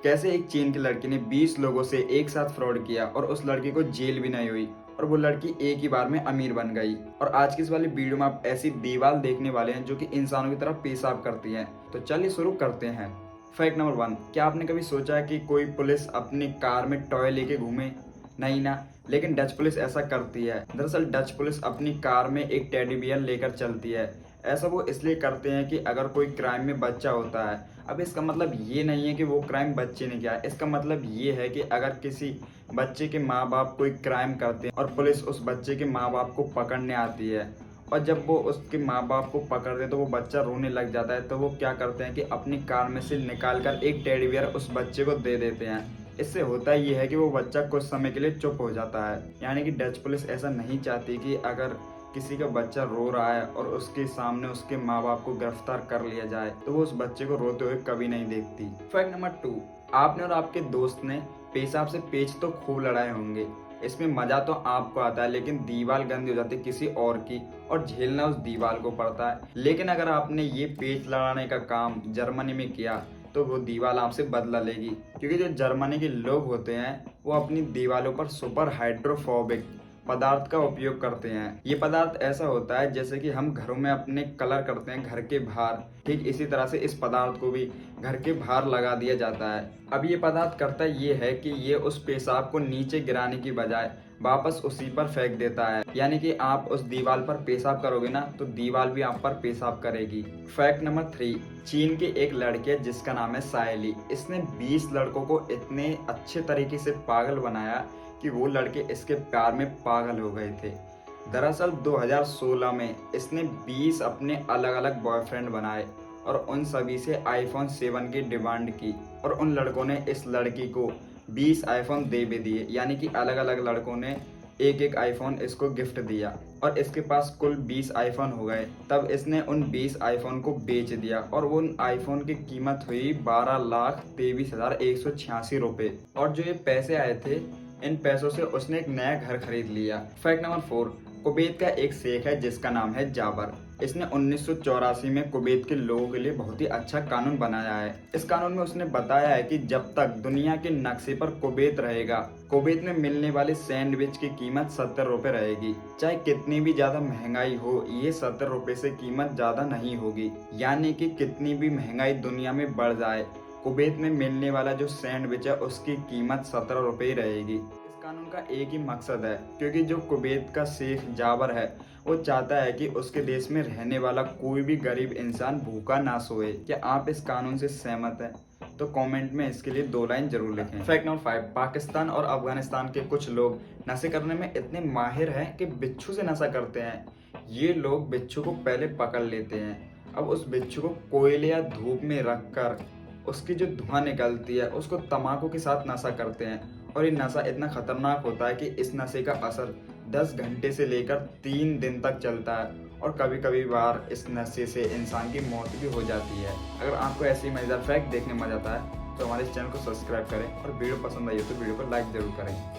कैसे एक चीन की लड़की ने 20 लोगों से एक साथ फ्रॉड किया और उस लड़की को जेल भी नहीं हुई और वो लड़की एक ही बार में अमीर बन गई। और आज की इस वाली वीडियो में आप ऐसी दीवार देखने वाले हैं जो कि इंसानों की तरह पेशाब करती है। तो चलिए शुरू करते हैं। फैक्ट नंबर 1, क्या आपने कभी सोचा है कि कोई पुलिस अपनी कार में टॉय लेके घूमे? नहीं ना, लेकिन डच पुलिस ऐसा करती है। दरअसल डच पुलिस अपनी कार में एक टेडी बियर लेकर चलती है। ऐसा वो इसलिए करते हैं कि अगर कोई क्राइम में बच्चा होता है, अब इसका मतलब ये नहीं है कि वो क्राइम बच्चे ने किया है। इसका मतलब ये है कि अगर किसी बच्चे के माँ बाप कोई क्राइम करते हैं और पुलिस उस बच्चे के माँ बाप को पकड़ने आती है और जब वो उसके माँ बाप को पकड़ते तो वो बच्चा रोने लग जाता है, तो वो क्या करते हैं कि अपनी कार में से निकाल कर एक टेडी बियर उस बच्चे को दे देते हैं। इससे होता ये है कि वो बच्चा कुछ समय के लिए चुप हो जाता है। यानी कि डच पुलिस ऐसा नहीं चाहती कि अगर किसी का बच्चा रो रहा है और उसके सामने उसके माँ बाप को गिरफ्तार कर लिया जाए तो वो उस बच्चे को रोते हुए कभी नहीं देखती। फैक्ट नंबर 2, आपने और आपके दोस्त ने पेशाब से पेच तो खूब लड़ाए होंगे। इसमें मजा तो आपको आता है, लेकिन दीवार गंदी हो जाती है किसी और की और झेलना उस दीवार को पड़ता है। लेकिन अगर आपने ये पेच लड़ाने का काम जर्मनी में किया तो वो दीवार आपसे बदला लेगी, क्योंकि जो जर्मनी के लोग होते हैं वो अपनी दीवारों पर सुपर हाइड्रोफोबिक पदार्थ का उपयोग करते हैं। ये पदार्थ ऐसा होता है जैसे कि हम घरों में अपने कलर करते हैं घर के बाहर, ठीक इसी तरह से इस पदार्थ को भी घर के बाहर लगा दिया जाता है। अब ये पदार्थ करता ये है कि ये उस पेशाब को नीचे गिराने की बजाय वापस उसी पर फेंक देता है। यानी कि आप उस दीवार पर पेशाब करोगे ना तो दीवार भी आप पर पेशाब करेगी। फैक्ट नंबर 3, चीन की एक लड़की है जिसका नाम है सायली। इसने 20 लड़कों को इतने अच्छे तरीके से पागल बनाया कि वो लड़के इसके प्यार में पागल हो गए थे। दरअसल 2016 में इसने 20 अपने अलग अलग बॉयफ्रेंड बनाए और उन सभी से आईफोन 7 की डिमांड की और उन लड़कों ने इस लड़की को 20 आईफोन दे भी दिए। यानी कि अलग अलग लड़कों ने एक एक आईफोन इसको गिफ्ट दिया और इसके पास कुल 20 आईफोन हो गए। तब इसने उन 20 आईफोन को बेच दिया और उन आईफोन की कीमत हुई 12,23,186 रुपये। और जो ये पैसे आए थे, इन पैसों से उसने एक नया घर खरीद लिया। फैक्ट नंबर 4, कुवैत का एक शेख है जिसका नाम है जाबर। इसने 1984 में कुवैत के लोगों के लिए बहुत ही अच्छा कानून बनाया है। इस कानून में उसने बताया है कि जब तक दुनिया के नक्शे पर कुवैत रहेगा, कुवैत में मिलने वाले सैंडविच की कीमत 70 रुपए रहेगी। चाहे कितनी भी ज्यादा महंगाई हो, ये 70 रुपए से कीमत ज्यादा नहीं होगी। यानी कि कितनी भी महंगाई दुनिया में बढ़ जाए, कुवैत में मिलने वाला जो सैंडविच है उसकी कीमत 17 रुपए ही रहेगी। इस कानून का एक ही मकसद है, क्योंकि जो कुवैत का शेख जाबर है वो चाहता है कि उसके देश में रहने वाला कोई भी गरीब इंसान भूखा ना सोए। क्या आप इस कानून से सहमत हैं? तो कमेंट में इसके लिए 2 लाइन जरूर लिखें। फैक्ट नंबर 5, पाकिस्तान और अफगानिस्तान के कुछ लोग नशे करने में इतने माहिर हैं कि बिच्छू से नशा करते हैं। ये लोग बिच्छू को पहले पकड़ लेते हैं, अब उस बिच्छू को कोयले या धूप में रखकर उसकी जो धुआं निकलती है उसको तम्बाकू के साथ नशा करते हैं। और ये नशा इतना खतरनाक होता है कि इस नशे का असर 10 घंटे से लेकर 3 दिन तक चलता है और कभी कभी बार इस नशे से इंसान की मौत भी हो जाती है। अगर आपको ऐसी मजेदार फैक्ट देखने में मजा आता है तो हमारे इस चैनल को सब्सक्राइब करें और वीडियो पसंद आई हो तो वीडियो को लाइक जरूर करें।